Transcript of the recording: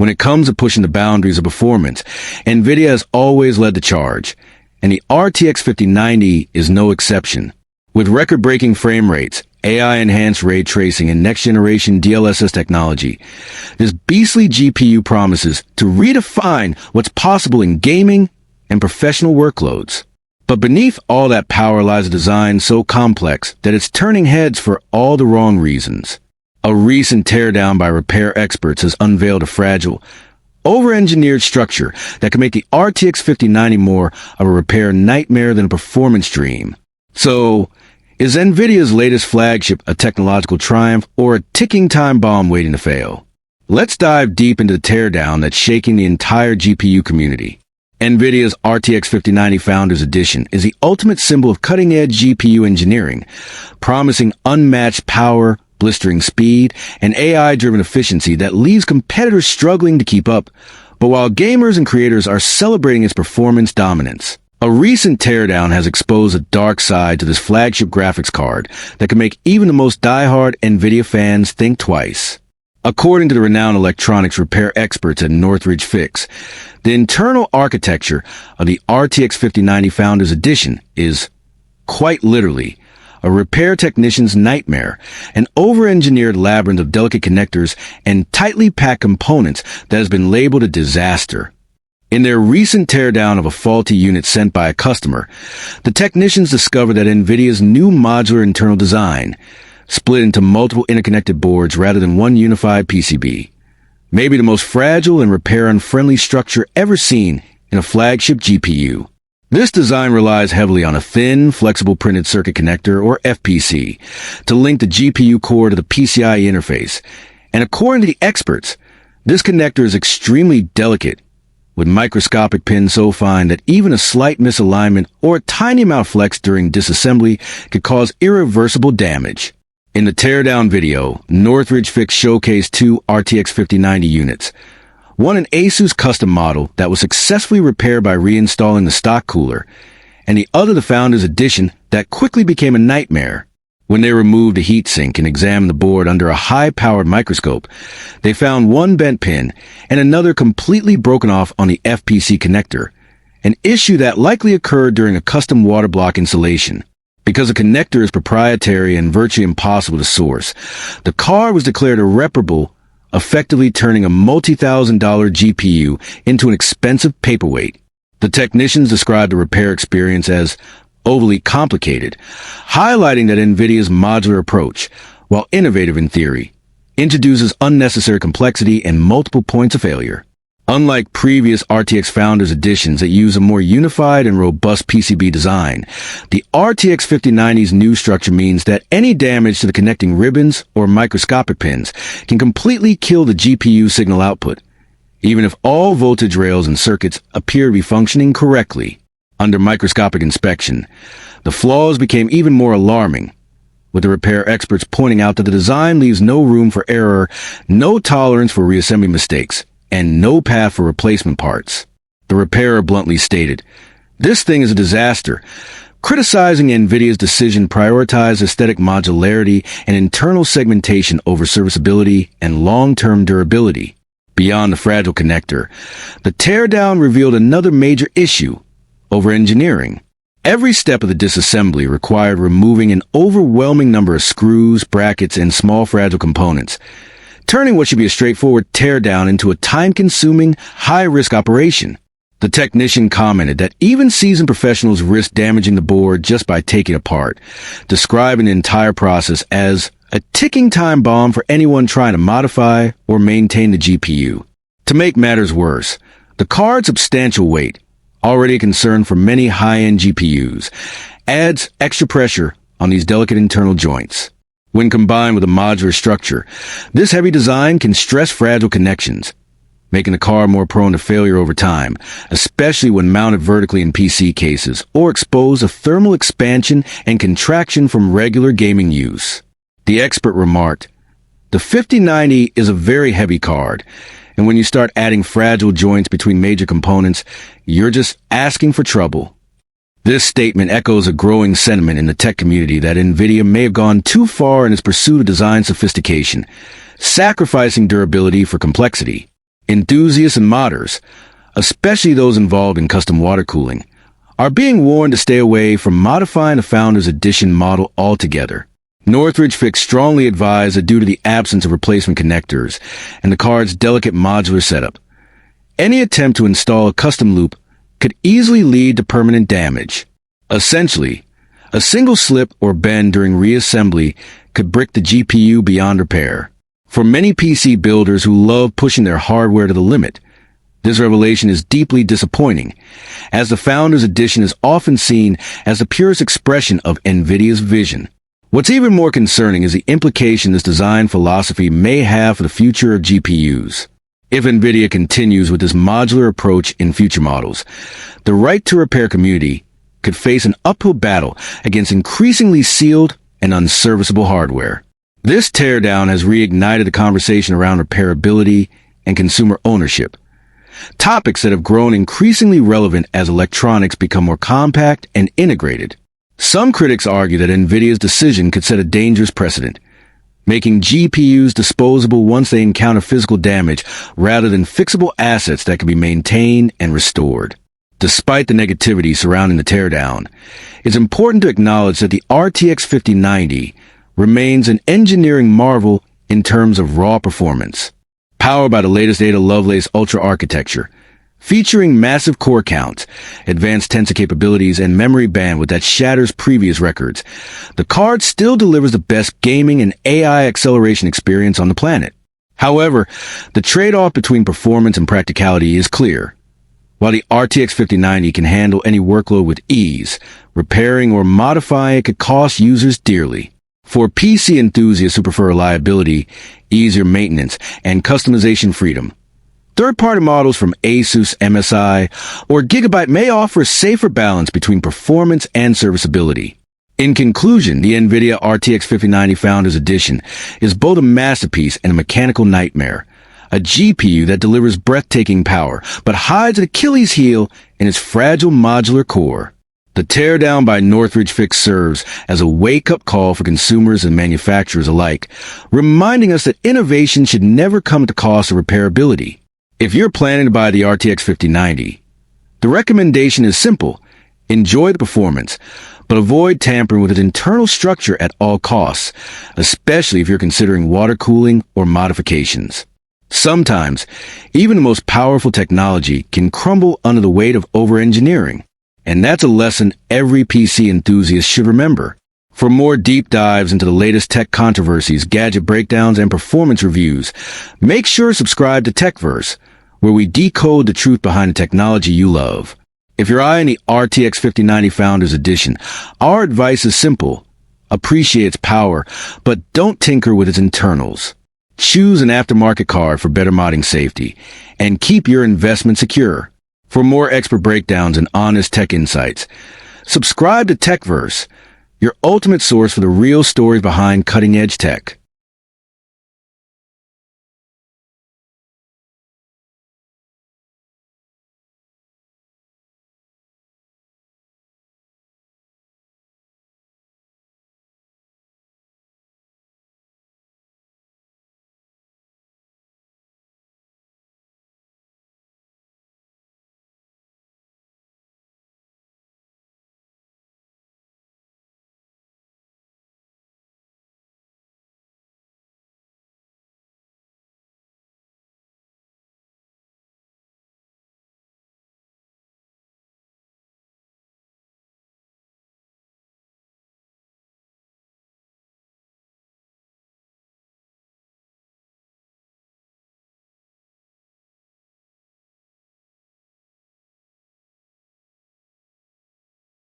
When it comes to pushing the boundaries of performance, Nvidia has always led the charge, and the RTX 5090 is no exception. With record-breaking frame rates, AI-enhanced ray tracing, and next-generation DLSS technology, this beastly GPU promises to redefine what's possible in gaming and professional workloads. But beneath all that power lies a design so complex that it's turning heads for all the wrong reasons. A recent teardown by repair experts has unveiled a fragile, over-engineered structure that can make the RTX 5090 more of a repair nightmare than a performance dream. So, is Nvidia's latest flagship a technological triumph or a ticking time bomb waiting to fail? Let's dive deep into the teardown that's shaking the entire GPU community. Nvidia's RTX 5090 Founders Edition is the ultimate symbol of cutting-edge GPU engineering, promising unmatched power, blistering speed, and AI-driven efficiency that leaves competitors struggling to keep up. But while gamers and creators are celebrating its performance dominance, a recent teardown has exposed a dark side to this flagship graphics card that can make even the most die-hard Nvidia fans think twice. According to the renowned electronics repair experts at Northridge Fix, the internal architecture of the RTX 5090 Founders Edition is, quite literally, a repair technician's nightmare, an over-engineered labyrinth of delicate connectors and tightly packed components that has been labeled a disaster. In their recent teardown of a faulty unit sent by a customer, the technicians discovered that Nvidia's new modular internal design split into multiple interconnected boards rather than one unified PCB, maybe the most fragile and repair-unfriendly structure ever seen in a flagship GPU. This design relies heavily on a thin, flexible printed circuit connector, or FPC, to link the GPU core to the PCIe interface, and according to the experts, this connector is extremely delicate, with microscopic pins so fine that even a slight misalignment or a tiny amount of flex during disassembly could cause irreversible damage. In the teardown video, Northridge Fix showcased two RTX 5090 units, one an Asus custom model that was successfully repaired by reinstalling the stock cooler, and the other the Founders Edition that quickly became a nightmare. When they removed the heatsink and examined the board under a high-powered microscope, they found one bent pin and another completely broken off on the FPC connector, an issue that likely occurred during a custom water block installation. Because the connector is proprietary and virtually impossible to source, the card was declared irreparable, effectively turning a multi-thousand-dollar GPU into an expensive paperweight. The technicians described the repair experience as overly complicated, highlighting that Nvidia's modular approach, while innovative in theory, introduces unnecessary complexity and multiple points of failure. Unlike previous RTX Founders Editions that use a more unified and robust PCB design, the RTX 5090's new structure means that any damage to the connecting ribbons or microscopic pins can completely kill the GPU signal output, even if all voltage rails and circuits appear to be functioning correctly. Under microscopic inspection, the flaws became even more alarming, with the repair experts pointing out that the design leaves no room for error, no tolerance for reassembly mistakes, and no path for replacement parts. The repairer bluntly stated, "This thing is a disaster," criticizing Nvidia's decision to prioritize aesthetic modularity and internal segmentation over serviceability and long-term durability. Beyond the fragile connector, the teardown revealed another major issue: over-engineering. Every step of the disassembly required removing an overwhelming number of screws, brackets, and small fragile components, turning what should be a straightforward teardown into a time-consuming, high-risk operation. The technician commented that even seasoned professionals risk damaging the board just by taking it apart, describing the entire process as a ticking time bomb for anyone trying to modify or maintain the GPU. To make matters worse, the card's substantial weight, already a concern for many high-end GPUs, adds extra pressure on these delicate internal joints. When combined with a modular structure, this heavy design can stress fragile connections, making the card more prone to failure over time, especially when mounted vertically in PC cases or exposed to thermal expansion and contraction from regular gaming use. The expert remarked, "The 5090 is a very heavy card, and when you start adding fragile joints between major components, you're just asking for trouble." This statement echoes a growing sentiment in the tech community that Nvidia may have gone too far in its pursuit of design sophistication, sacrificing durability for complexity. Enthusiasts and modders, especially those involved in custom water cooling, are being warned to stay away from modifying the Founders Edition model altogether. Northridge Fix strongly advised that due to the absence of replacement connectors and the card's delicate modular setup, any attempt to install a custom loop could easily lead to permanent damage. Essentially, a single slip or bend during reassembly could brick the GPU beyond repair. For many PC builders who love pushing their hardware to the limit, this revelation is deeply disappointing, as the Founders Edition is often seen as the purest expression of Nvidia's vision. What's even more concerning is the implication this design philosophy may have for the future of GPUs. If Nvidia continues with this modular approach in future models, the right-to-repair community could face an uphill battle against increasingly sealed and unserviceable hardware. This teardown has reignited the conversation around repairability and consumer ownership, topics that have grown increasingly relevant as electronics become more compact and integrated. Some critics argue that Nvidia's decision could set a dangerous precedent, making GPUs disposable once they encounter physical damage rather than fixable assets that can be maintained and restored. Despite the negativity surrounding the teardown, it's important to acknowledge that the RTX 5090 remains an engineering marvel in terms of raw performance. Powered by the latest Ada Lovelace Ultra architecture, featuring massive core counts, advanced tensor capabilities, and memory bandwidth that shatters previous records, the card still delivers the best gaming and AI acceleration experience on the planet. However, the trade-off between performance and practicality is clear. While the RTX 5090 can handle any workload with ease, repairing or modifying it could cost users dearly. For PC enthusiasts who prefer reliability, easier maintenance, and customization freedom, third-party models from Asus, MSI, or Gigabyte may offer a safer balance between performance and serviceability. In conclusion, the Nvidia RTX 5090 Founders Edition is both a masterpiece and a mechanical nightmare, a GPU that delivers breathtaking power, but hides an Achilles heel in its fragile modular core. The teardown by Northridge Fix serves as a wake-up call for consumers and manufacturers alike, reminding us that innovation should never come at the cost of repairability. If you're planning to buy the RTX 5090, the recommendation is simple. Enjoy the performance, but avoid tampering with its internal structure at all costs, especially if you're considering water cooling or modifications. Sometimes, even the most powerful technology can crumble under the weight of over-engineering. And that's a lesson every PC enthusiast should remember. For more deep dives into the latest tech controversies, gadget breakdowns, and performance reviews, make sure to subscribe to TechVerse, where we decode the truth behind the technology you love. If you're eyeing the RTX 5090 Founders Edition, our advice is simple. Appreciate its power, but don't tinker with its internals. Choose an aftermarket card for better modding safety, and keep your investment secure. For more expert breakdowns and honest tech insights, subscribe to TechVerse, your ultimate source for the real stories behind cutting-edge tech.